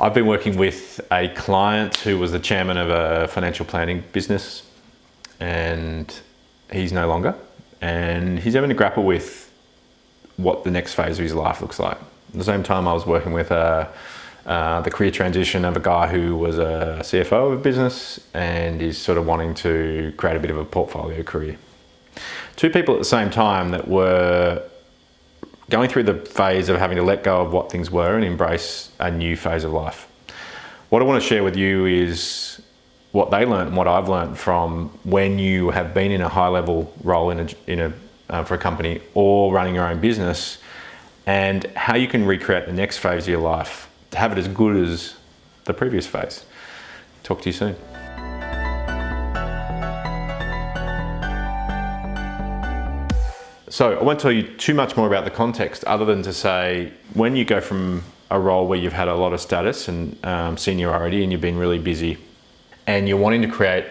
I've been working with a client who was the chairman of a financial planning business, and he's no longer, and he's having to grapple with what the next phase of his life looks like. At the same time, I was working with the career transition of a guy who was a CFO of a business and is sort of wanting to create a bit of a portfolio career. Two people at the same time that were going through the phase of having to let go of what things were and embrace a new phase of life. What I want to share with you is what they learned and what I've learned from when you have been in a high-level role for a company or running your own business, and how you can recreate the next phase of your life to have it as good as the previous phase. Talk to you soon. So I won't tell you too much more about the context other than to say, when you go from a role where you've had a lot of status and seniority and you've been really busy and you're wanting to create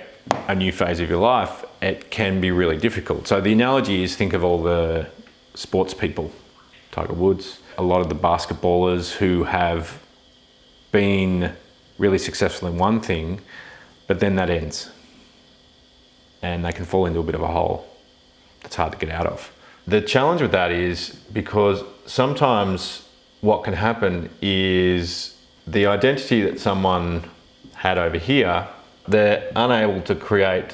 a new phase of your life, it can be really difficult. So the analogy is, think of all the sports people, Tiger Woods, a lot of the basketballers who have been really successful in one thing, but then that ends and they can fall into a bit of a hole that's hard to get out of. The challenge with that is because sometimes what can happen is the identity that someone had over here, they're unable to create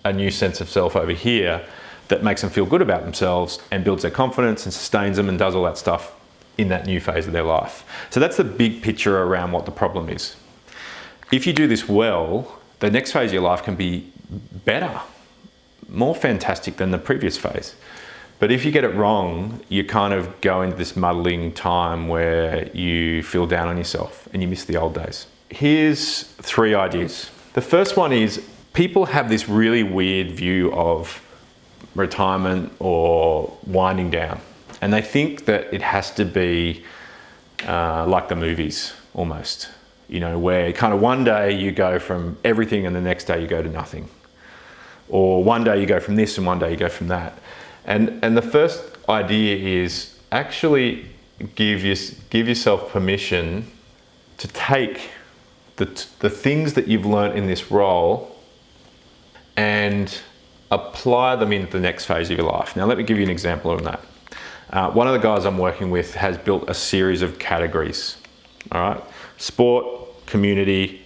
a new sense of self over here that makes them feel good about themselves and builds their confidence and sustains them and does all that stuff in that new phase of their life. So that's the big picture around what the problem is. If you do this well, the next phase of your life can be better, more fantastic than the previous phase. But if you get it wrong, you kind of go into this muddling time where you feel down on yourself and you miss the old days. Here's 3 ideas. The first one is, people have this really weird view of retirement or winding down. And they think that it has to be like the movies almost, you know, where kind of one day you go from everything and the next day you go to nothing. Or one day you go from this and one day you go from that. And the first idea is actually give yourself permission to take the things that you've learned in this role and apply them into the next phase of your life. Now, let me give you an example of that. One of the guys I'm working with has built a series of categories, all right? Sport, community,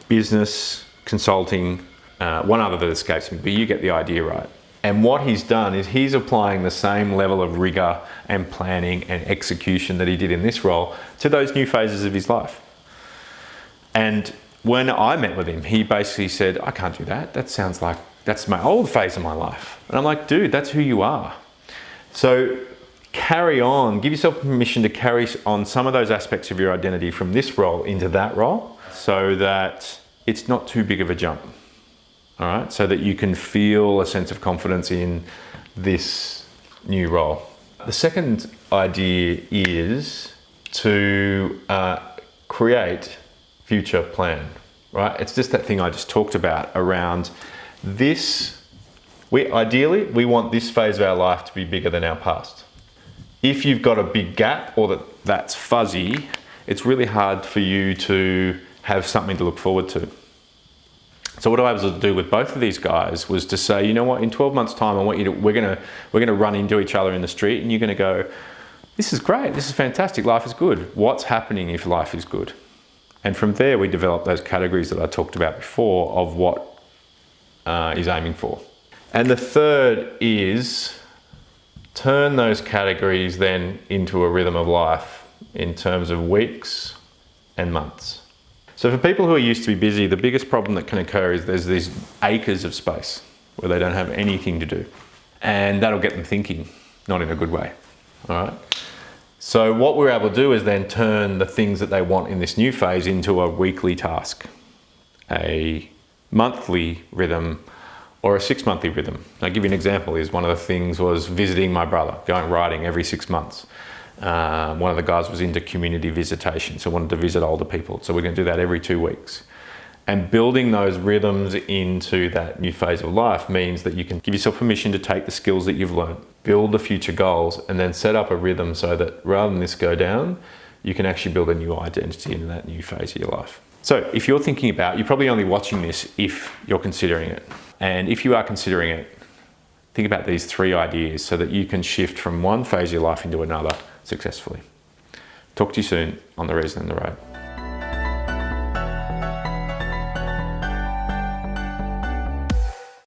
business, consulting, one other that escapes me, but you get the idea, right? And what he's done is he's applying the same level of rigor and planning and execution that he did in this role to those new phases of his life. And when I met with him, he basically said, I can't do that. That sounds like that's my old phase of my life. And I'm like, dude, that's who you are. So carry on, give yourself permission to carry on some of those aspects of your identity from this role into that role so that it's not too big of a jump. All right, so that you can feel a sense of confidence in this new role. The second idea is to create future plan, right? It's just that thing I just talked about around this. Ideally, we want this phase of our life to be bigger than our past. If you've got a big gap or that's fuzzy, it's really hard for you to have something to look forward to. So what I was able to do with both of these guys was to say, you know what, in 12 months time, we're gonna run into each other in the street and you're gonna go, this is great, this is fantastic, life is good. What's happening if life is good? And from there, we developed those categories that I talked about before of what he's aiming for. And the third is turn those categories then into a rhythm of life in terms of weeks and months. So for people who are used to be busy, the biggest problem that can occur is there's these acres of space where they don't have anything to do. And that'll get them thinking, not in a good way, all right? So what we're able to do is then turn the things that they want in this new phase into a weekly task, a monthly rhythm, or a 6-monthly rhythm. I'll give you an example. One of the things was visiting my brother, going riding every 6 months. One of the guys was into community visitation, so wanted to visit older people. So we're going to do that every 2 weeks. And building those rhythms into that new phase of life means that you can give yourself permission to take the skills that you've learned, build the future goals, and then set up a rhythm so that rather than this go down, you can actually build a new identity in that new phase of your life. So if you're thinking about, you're probably only watching this if you're considering it. And if you are considering it, think about these 3 ideas so that you can shift from one phase of your life into another successfully. Talk to you soon on The Reason and the Road.